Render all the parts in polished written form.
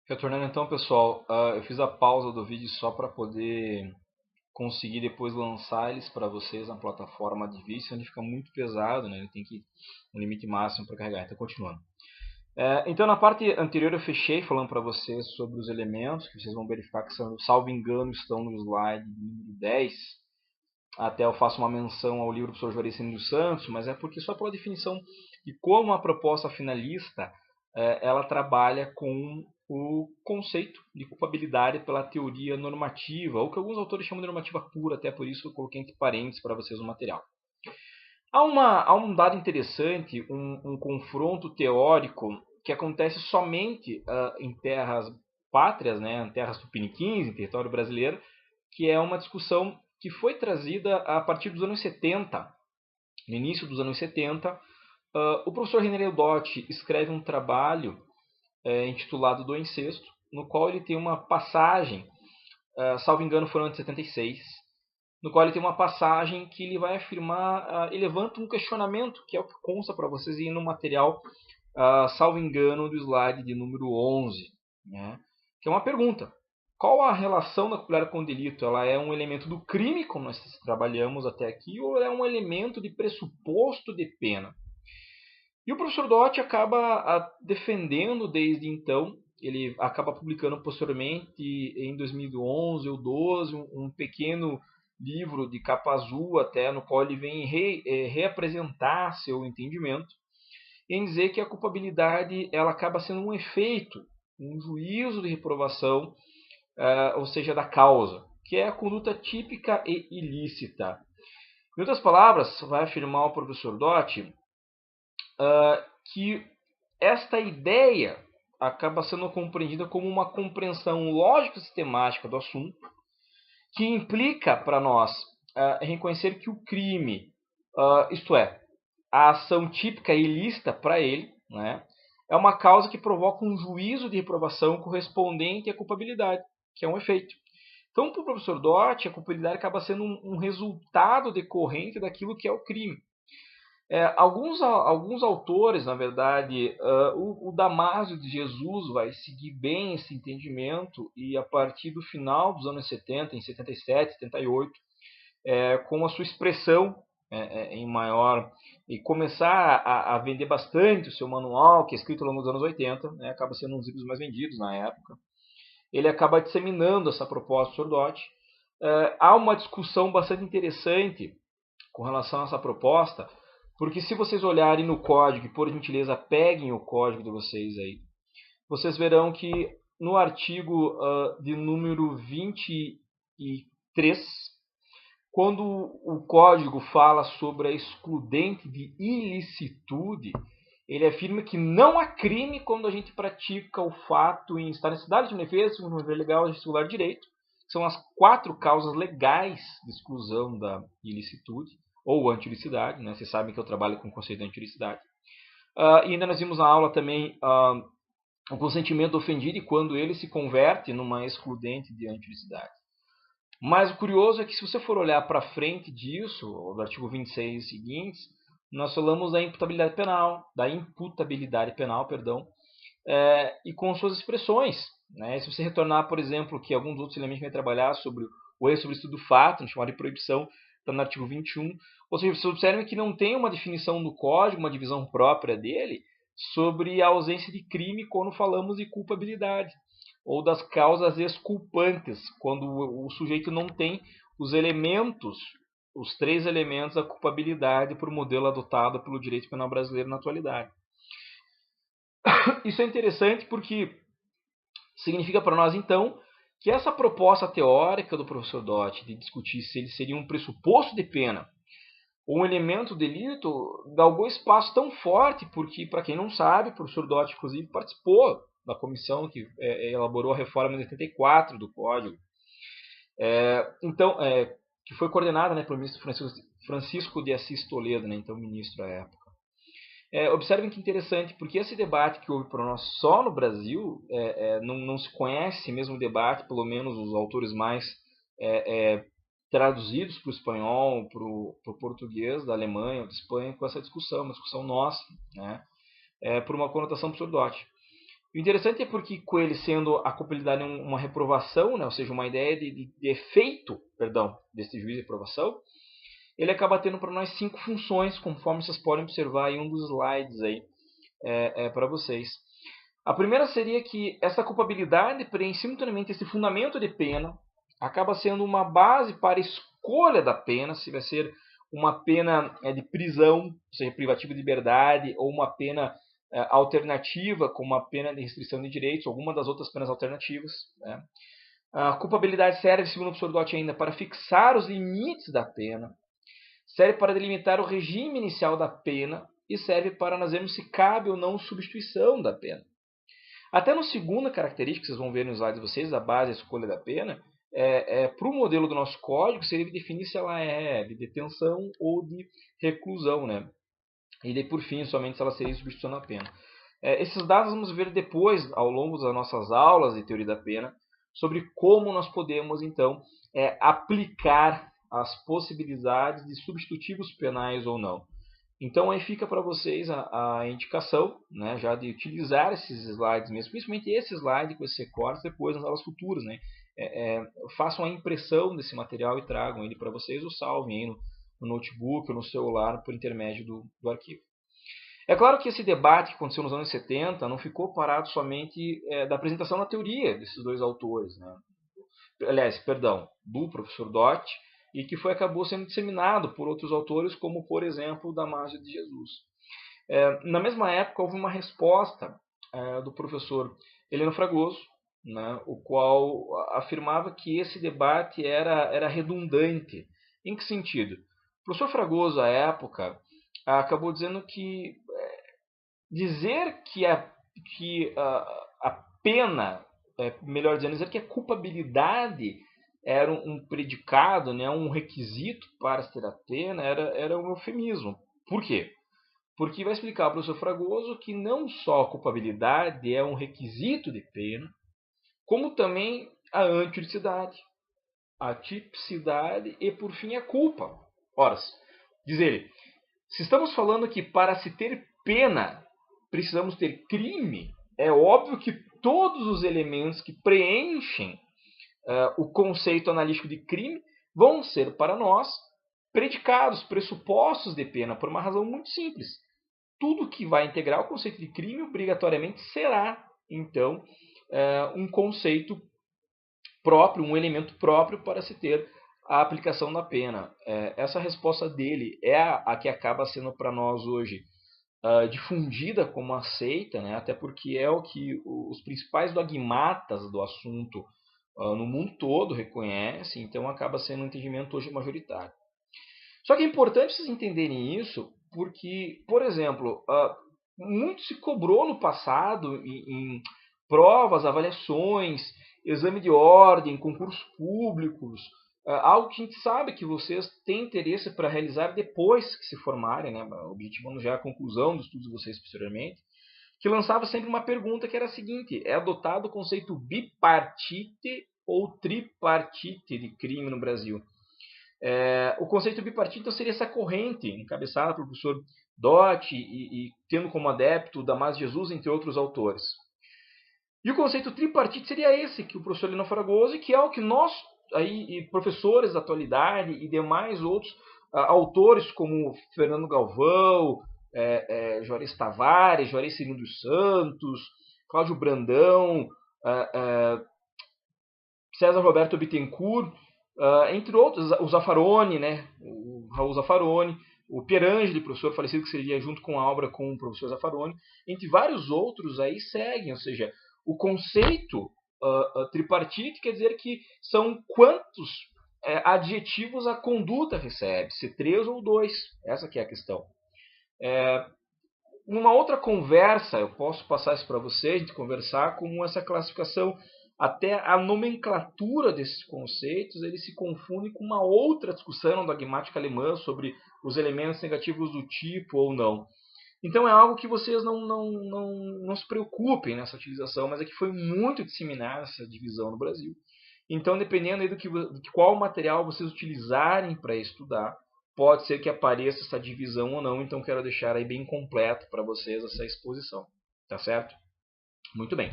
Retornando então, pessoal, eu fiz a pausa do vídeo só para poder conseguir depois lançar eles para vocês na plataforma de vídeo, onde fica muito pesado, né? Ele tem que um limite máximo para carregar. Então, continuando. Então, na parte anterior eu fechei falando para vocês sobre os elementos, que vocês vão verificar que, salvo engano, estão no slide número 10. Até eu faço uma menção ao livro do professor Juarez dos Santos, mas é porque só pela definição de como a proposta finalista ela trabalha com o conceito de culpabilidade pela teoria normativa, ou que alguns autores chamam de normativa pura, até por isso eu coloquei entre parênteses para vocês no material. Há um dado interessante, um confronto teórico que acontece somente em terras pátrias, né, em terras tupiniquins, em território brasileiro, que é uma discussão que foi trazida a partir dos anos 70. No início dos anos 70, o professor René Leodotti escreve um trabalho intitulado Do Incesto, no qual ele tem uma passagem, salvo engano foram anos 76, no qual ele tem uma passagem que ele vai afirmar, ele levanta um questionamento, que é o que consta para vocês aí no material, salvo engano, do slide de número 11, né? Que é uma pergunta. Qual a relação da culpabilidade com o delito? Ela é um elemento do crime, como nós trabalhamos até aqui, ou ela é um elemento de pressuposto de pena? E o professor Dott acaba defendendo desde então, ele acaba publicando posteriormente, em 2011 ou 2012, um pequeno livro de capa azul até, no qual ele vem reapresentar seu entendimento, em dizer que a culpabilidade ela acaba sendo um efeito, um juízo de reprovação, ou seja, da causa, que é a conduta típica e ilícita. Em outras palavras, vai afirmar o professor Dott que esta ideia acaba sendo compreendida como uma compreensão lógica e sistemática do assunto, que implica para nós reconhecer que o crime, isto é, a ação típica e ilícita para ele, né, é uma causa que provoca um juízo de reprovação correspondente à culpabilidade, que é um efeito. Então, para o professor Dott, a culpabilidade acaba sendo um resultado decorrente daquilo que é o crime. Alguns autores, na verdade, o Damásio de Jesus vai seguir bem esse entendimento e a partir do final dos anos 70, em 77, 78, com a sua expressão em maior, e começar a vender bastante o seu manual, que é escrito ao longo dos anos 80, né, acaba sendo um dos livros mais vendidos na época. Ele acaba disseminando essa proposta do Sr. Dott. Há uma discussão bastante interessante com relação a essa proposta, porque se vocês olharem no código, e por gentileza peguem o código de vocês aí, vocês verão que no artigo de número 23, quando o código fala sobre a excludente de ilicitude, ele afirma que não há crime quando a gente pratica o fato em estar em cidade de defesa, no dever legal, de direito, que são as 4 causas legais de exclusão da ilicitude, ou antilicidade, né? Vocês sabem que eu trabalho com o conceito de antilicidade. E ainda nós vimos na aula também o consentimento do ofendido e quando ele se converte numa excludente de antilicidade. Mas o curioso é que se você for olhar para frente disso, do artigo 26 e seguintes, nós falamos da imputabilidade penal, e com suas expressões. Né? Se você retornar, por exemplo, que alguns outros elementos que vai trabalhar sobre o erro sobre estudo do fato, chamado de proibição, está no artigo 21. Ou seja, vocês observem que não tem uma definição no código, uma divisão própria dele, sobre a ausência de crime quando falamos de culpabilidade, ou das causas exculpantes, quando o sujeito não tem os elementos, os 3 elementos da culpabilidade para o modelo adotado pelo direito penal brasileiro na atualidade. Isso é interessante porque significa para nós, então, que essa proposta teórica do professor Dott de discutir se ele seria um pressuposto de pena ou um elemento do delito galgou espaço tão forte, porque, para quem não sabe, o professor Dott, inclusive, participou da comissão que elaborou a reforma de 84 do Código, que foi coordenada, né, pelo ministro Francisco de Assis Toledo, né, então ministro à época. Observem que interessante, porque esse debate que houve para nós só no Brasil, não se conhece mesmo o debate, pelo menos os autores mais traduzidos para o espanhol, para o português, da Alemanha ou da Espanha, com essa discussão, uma discussão nossa, né, por uma conotação pseudótica. O interessante é porque com ele sendo a culpabilidade uma reprovação, né, ou seja, uma ideia de efeito, perdão, desse juízo de reprovação, ele acaba tendo para nós 5 funções, conforme vocês podem observar em um dos slides aí para vocês. A primeira seria que essa culpabilidade preenche simultaneamente esse fundamento de pena, acaba sendo uma base para a escolha da pena, se vai ser uma pena de prisão, ou seja, privativa de liberdade, ou uma pena alternativa, como uma pena de restrição de direitos, alguma das outras penas alternativas. Né? A culpabilidade serve, segundo o professor Dott, ainda para fixar os limites da pena, serve para delimitar o regime inicial da pena e serve para nós vermos se cabe ou não substituição da pena. Até no segunda característica, que vocês vão ver nos slides de vocês, a base, a escolha da pena, para o modelo do nosso código, seria definir se ela é de detenção ou de reclusão, né? E daí, por fim, somente se ela seria substituição da pena. Esses dados vamos ver depois, ao longo das nossas aulas de teoria da pena, sobre como nós podemos, então, aplicar as possibilidades de substitutivos penais ou não. Então, aí fica para vocês a indicação, né, já de utilizar esses slides mesmo, principalmente esse slide com esse recorte, depois nas aulas futuras. Né? Façam a impressão desse material e tragam ele para vocês ou salvem aí no notebook ou no celular por intermédio do arquivo. É claro que esse debate que aconteceu nos anos 70 não ficou parado somente da apresentação da teoria desses dois autores. Né? Aliás, perdão, do professor Dott, e que acabou sendo disseminado por outros autores, como, por exemplo, Damásio de Jesus. Na mesma época, houve uma resposta do professor Heleno Fragoso, né, o qual afirmava que esse debate era redundante. Em que sentido? O professor Fragoso, à época, acabou dizendo que dizer que a pena, melhor dizendo, dizer que a culpabilidade era um predicado, né, um requisito para se ter a pena, era um eufemismo. Por quê? Porque vai explicar para o professor Fragoso que não só a culpabilidade é um requisito de pena, como também a antitipicidade, a tipicidade e, por fim, a culpa. Ora, diz ele, se estamos falando que para se ter pena precisamos ter crime, é óbvio que todos os elementos que preenchem o conceito analítico de crime vão ser para nós predicados, pressupostos de pena, por uma razão muito simples. Tudo que vai integrar o conceito de crime obrigatoriamente será, então, um conceito próprio, um elemento próprio para se ter a aplicação da pena. Essa resposta dele é a que acaba sendo para nós hoje difundida como aceita, né? Até porque é o que os principais dogmatas do assunto no mundo todo reconhecem, então acaba sendo um entendimento hoje majoritário. Só que é importante vocês entenderem isso, porque, por exemplo, muito se cobrou no passado em provas, avaliações, exame de ordem, concursos públicos, algo que a gente sabe que vocês têm interesse para realizar depois que se formarem, né? Objetivando já a conclusão dos estudos de vocês posteriormente, que lançava sempre uma pergunta que era a seguinte: é adotado o conceito bipartite ou tripartite de crime no Brasil? O conceito bipartite então, seria essa corrente, encabeçada pelo professor Dott e tendo como adepto Damásio de Jesus, entre outros autores. E o conceito tripartite seria esse, que o professor Heleno Fragoso, que é o que nós, aí, professores da atualidade e demais outros autores, como Fernando Galvão, Juarez Tavares, Juarez Cirino dos Santos, Cláudio Brandão, César Roberto Bittencourt, entre outros, o Zaffaroni, né, o Raul Zaffaroni, o Pierangeli, professor falecido que seria junto com a obra com o professor Zaffaroni, entre vários outros aí seguem, ou seja, o conceito tripartite quer dizer que são quantos adjetivos a conduta recebe, se 3 ou 2, essa que é a questão. Numa outra conversa, eu posso passar isso para vocês, de conversar como essa classificação, até a nomenclatura desses conceitos, ele se confunde com uma outra discussão dogmática alemã sobre os elementos negativos do tipo ou não. Então é algo que vocês não se preocupem nessa utilização, mas é que foi muito disseminada essa divisão no Brasil. Então, dependendo aí de qual material vocês utilizarem para estudar, pode ser que apareça essa divisão ou não. Então, quero deixar aí bem completo para vocês essa exposição. Tá certo? Muito bem.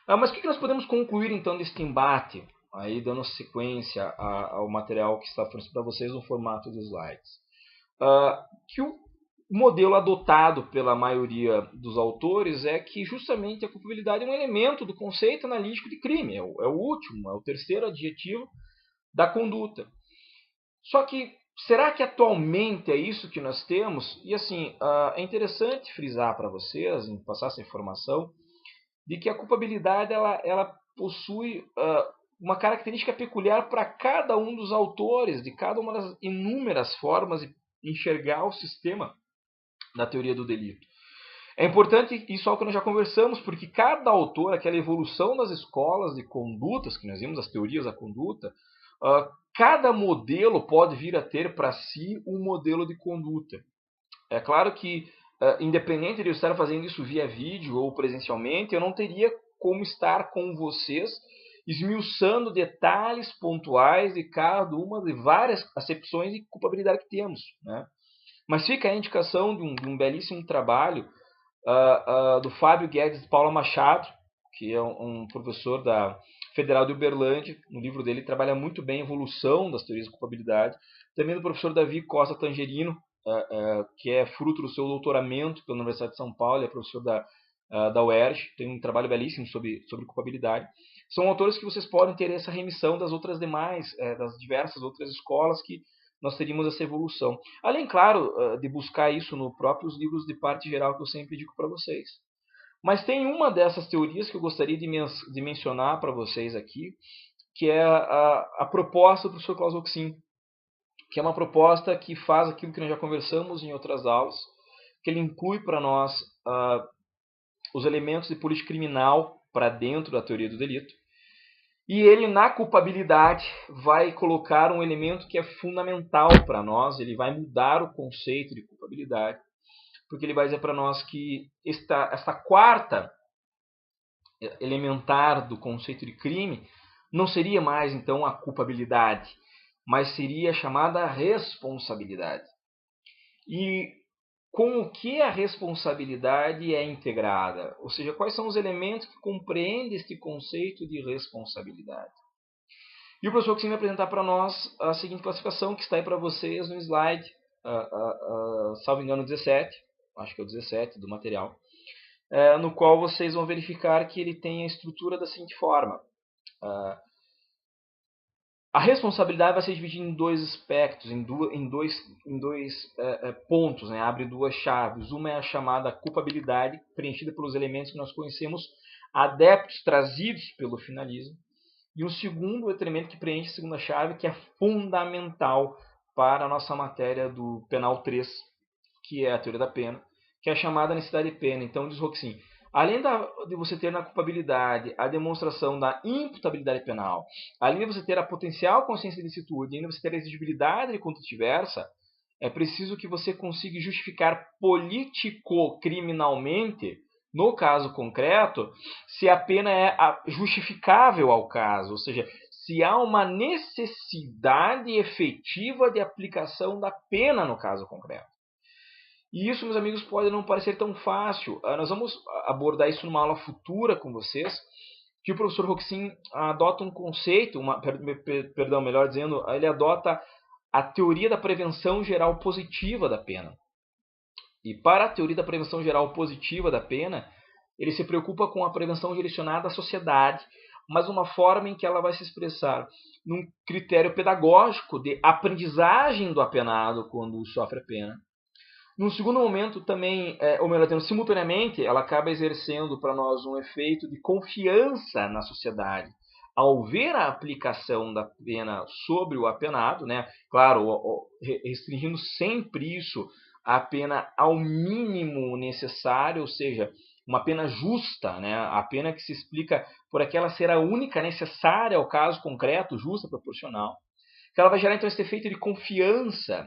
Mas o que nós podemos concluir então deste embate, aí dando sequência ao material que está fornecido para vocês no formato de slides? Que o modelo adotado pela maioria dos autores é que justamente a culpabilidade é um elemento do conceito analítico de crime, é o último, é o terceiro adjetivo da conduta. Só que, será que atualmente é isso que nós temos? E assim, é interessante frisar para vocês, passar essa informação, de que a culpabilidade ela possui uma característica peculiar para cada um dos autores, de cada uma das inúmeras formas de enxergar o sistema da teoria do delito. É importante isso, algo que nós já conversamos, porque cada autor, aquela evolução das escolas de condutas, que nós vimos as teorias da conduta, cada modelo pode vir a ter para si um modelo de conduta. É claro que, independente de eu estar fazendo isso via vídeo ou presencialmente, eu não teria como estar com vocês esmiuçando detalhes pontuais de cada uma de várias acepções de culpabilidade que temos, né? Mas fica a indicação de um belíssimo trabalho do Fábio Guedes e Paula Machado, que é um professor da Federal de Uberlândia. No livro dele trabalha muito bem a evolução das teorias de culpabilidade. Também do professor Davi Costa Tangerino, que é fruto do seu doutoramento pela Universidade de São Paulo, é professor da UERJ, tem um trabalho belíssimo sobre culpabilidade. São autores que vocês podem ter essa remissão das outras demais, das diversas outras escolas que nós teríamos essa evolução. Além, claro, de buscar isso nos próprios livros de parte geral que eu sempre digo para vocês. Mas tem uma dessas teorias que eu gostaria de mencionar para vocês aqui, que é a proposta do professor Klaus Roxin, que é uma proposta que faz aquilo que nós já conversamos em outras aulas, que ele inclui para nós os elementos de política criminal para dentro da teoria do delito. E ele, na culpabilidade, vai colocar um elemento que é fundamental para nós, ele vai mudar o conceito de culpabilidade, porque ele vai dizer para nós que esta quarta elementar do conceito de crime não seria mais, então, a culpabilidade, mas seria a chamada responsabilidade. E com o que a responsabilidade é integrada? Ou seja, quais são os elementos que compreendem este conceito de responsabilidade? E o professor Roxin vai apresentar para nós a seguinte classificação, que está aí para vocês no slide, salvo engano 17, acho que é o 17 do material, no qual vocês vão verificar que ele tem a estrutura da seguinte forma. A responsabilidade vai ser dividida em dois aspectos, em dois pontos, né? Abre duas chaves. Uma é a chamada culpabilidade, preenchida pelos elementos que nós conhecemos, adeptos trazidos pelo finalismo. E o segundo elemento que preenche a segunda chave, que é fundamental para a nossa matéria do Penal 3, que é a teoria da pena, que é a chamada necessidade de pena. Então, diz Roxin, além de você ter na culpabilidade a demonstração da imputabilidade penal, além de você ter a potencial consciência de licitude, além de você ter a exigibilidade de conduta diversa, é preciso que você consiga justificar político-criminalmente, no caso concreto, se a pena é justificável ao caso, ou seja, se há uma necessidade efetiva de aplicação da pena no caso concreto. E isso, meus amigos, pode não parecer tão fácil. Nós vamos abordar isso numa aula futura com vocês, que o professor Roxin adota um conceito, melhor dizendo, ele adota a teoria da prevenção geral positiva da pena. E para a teoria da prevenção geral positiva da pena, ele se preocupa com a prevenção direcionada à sociedade, mas uma forma em que ela vai se expressar num critério pedagógico de aprendizagem do apenado quando sofre a pena. Num segundo momento também, ou melhor dizendo, simultaneamente, ela acaba exercendo para nós um efeito de confiança na sociedade. Ao ver a aplicação da pena sobre o apenado, né, claro, restringindo sempre isso à pena ao mínimo necessário, ou seja, uma pena justa, né, a pena que se explica por aquela ser a única necessária ao caso concreto, justa, proporcional, que ela vai gerar então esse efeito de confiança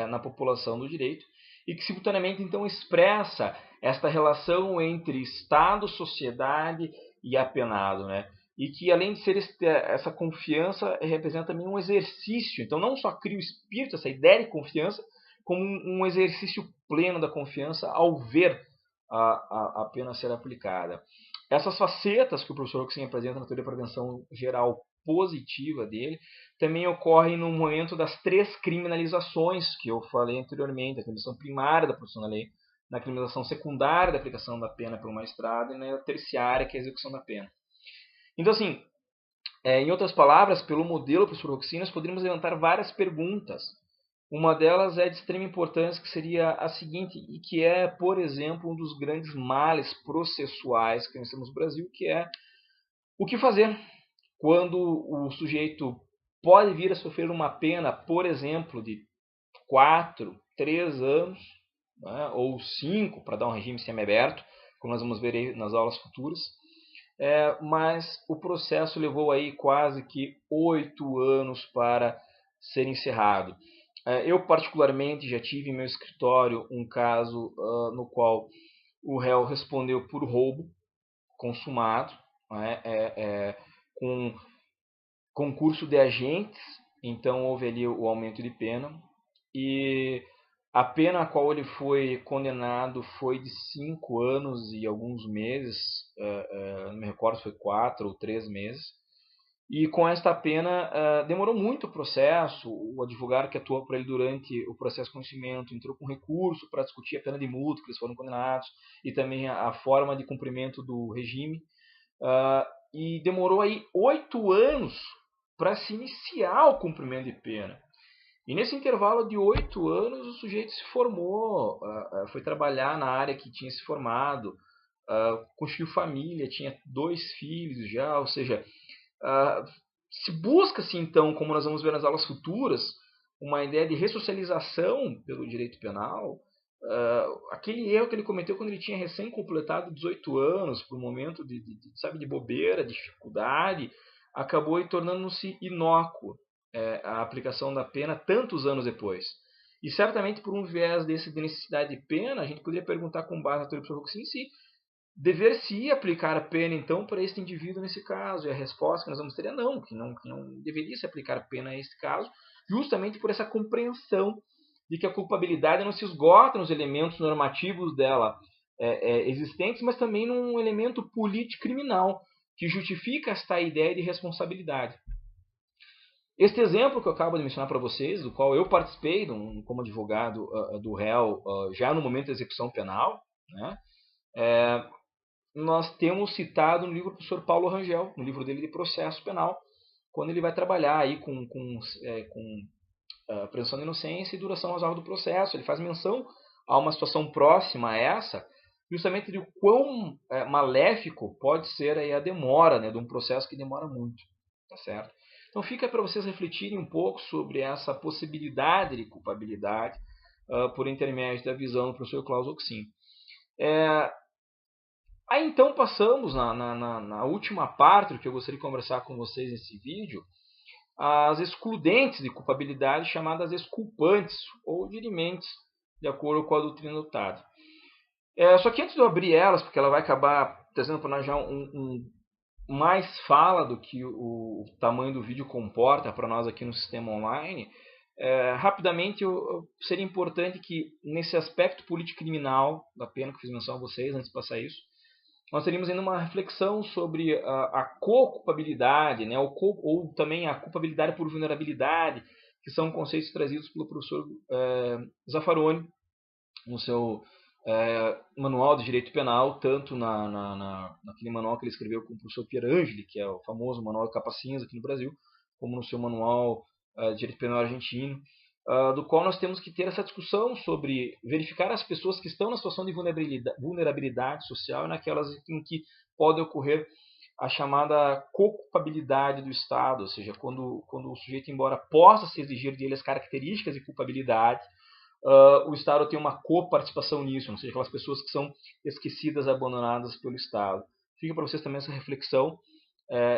na população do direito, e que simultaneamente então expressa esta relação entre Estado, sociedade e apenado, né? E que além de ser essa confiança, representa também um exercício. Então não só cria o espírito, essa ideia de confiança, como um exercício pleno da confiança ao ver a pena ser aplicada. essas facetas que o professor Roxin apresenta na teoria da prevenção geral positiva dele, também ocorrem no momento das 3 criminalizações que eu falei anteriormente, a criminalização primária da produção da lei, na criminalização secundária da aplicação da pena pelo magistrado e na terciária, que é a execução da pena. Então, assim, em outras palavras, pelo modelo do professor Roxin, nós poderíamos levantar várias perguntas. Uma delas é de extrema importância, que seria a seguinte, e que é, por exemplo, um dos grandes males processuais que nós temos no Brasil, que é o que fazer quando o sujeito pode vir a sofrer uma pena, por exemplo, de 4, 3 anos, né, ou 5, para dar um regime semiaberto, como nós vamos ver aí nas aulas futuras, mas o processo levou aí quase que 8 anos para ser encerrado. Eu, particularmente, já tive em meu escritório um caso no qual o réu respondeu por roubo consumado, com concurso de agentes, então houve ali o aumento de pena, e a pena a qual ele foi condenado foi de 5 anos e alguns meses, não me recordo se foi 4 ou 3 meses. E com esta pena, demorou muito o processo, o advogado que atuou por ele durante o processo de conhecimento entrou com recurso para discutir a pena de multa que eles foram condenados e também a forma de cumprimento do regime. E demorou aí 8 anos para se iniciar o cumprimento de pena. E nesse intervalo de 8 anos, o sujeito se formou, foi trabalhar na área que tinha se formado, construiu família, tinha 2 filhos já, ou seja, se busca-se então, como nós vamos ver nas aulas futuras, uma ideia de ressocialização pelo direito penal, aquele erro que ele cometeu quando ele tinha recém-completado 18 anos, por um momento de bobeira, de dificuldade, acabou tornando-se inócuo a aplicação da pena tantos anos depois. E certamente por um viés desse de necessidade de pena, a gente poderia perguntar com base na teoria do professor Roxin se dever-se aplicar a pena então para este indivíduo nesse caso. E a resposta que nós vamos ter é não, que não deveria se aplicar a pena a este caso, justamente por essa compreensão de que a culpabilidade não se esgota nos elementos normativos dela existentes, mas também num elemento político-criminal que justifica esta ideia de responsabilidade. Este exemplo que eu acabo de mencionar para vocês, do qual eu participei como advogado do réu já no momento da execução penal, né, nós temos citado no livro do professor Paulo Rangel, no livro dele de processo penal, quando ele vai trabalhar aí com presunção de inocência e duração razoável do processo. Ele faz menção a uma situação próxima a essa, justamente de quão maléfico pode ser aí a demora, né, de um processo que demora muito, tá certo? Então fica para vocês refletirem um pouco sobre essa possibilidade de culpabilidade por intermédio da visão do professor Klaus Roxin. Aí então passamos na última parte do que eu gostaria de conversar com vocês nesse vídeo, as excludentes de culpabilidade, chamadas exculpantes ou dirimentes, de acordo com a doutrina adotada. Só que antes de eu abrir elas, porque ela vai acabar trazendo para nós já mais fala do que o tamanho do vídeo comporta para nós aqui no sistema online, rapidamente seria importante que nesse aspecto político-criminal da pena que eu fiz menção a vocês, antes de passar isso, nós teríamos ainda uma reflexão sobre a co-culpabilidade, né, ou também a culpabilidade por vulnerabilidade, que são conceitos trazidos pelo professor Zaffaroni no seu manual de direito penal, tanto naquele manual que ele escreveu com o professor Pierangeli, que é o famoso manual de capa cinza aqui no Brasil, como no seu manual de direito penal argentino, do qual nós temos que ter essa discussão sobre verificar as pessoas que estão na situação de vulnerabilidade social e naquelas em que pode ocorrer a chamada co-culpabilidade do Estado, ou seja, quando o sujeito, embora possa se exigir dele as características de culpabilidade, o Estado tem uma coparticipação nisso, ou seja, aquelas pessoas que são esquecidas, abandonadas pelo Estado. Fica para vocês também essa reflexão.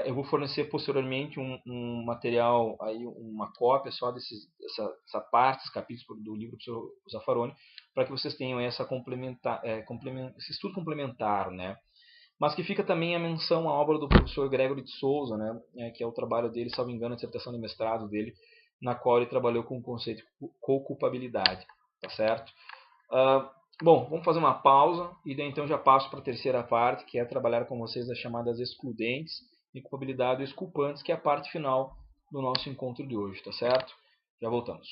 Eu vou fornecer posteriormente um material, aí, uma cópia só dessa parte, esses capítulos do livro do professor Zaffaroni, para que vocês tenham esse estudo complementar, né? Mas que fica também a menção à obra do professor Gregory de Souza, né? Que é o trabalho dele, salvo engano, a dissertação de mestrado dele, na qual ele trabalhou com o conceito de co-culpabilidade, tá certo? Bom, vamos fazer uma pausa e daí então já passo para a terceira parte, que é trabalhar com vocês as chamadas excludentes e culpabilidade ou exculpantes, que é a parte final do nosso encontro de hoje, tá certo? Já voltamos.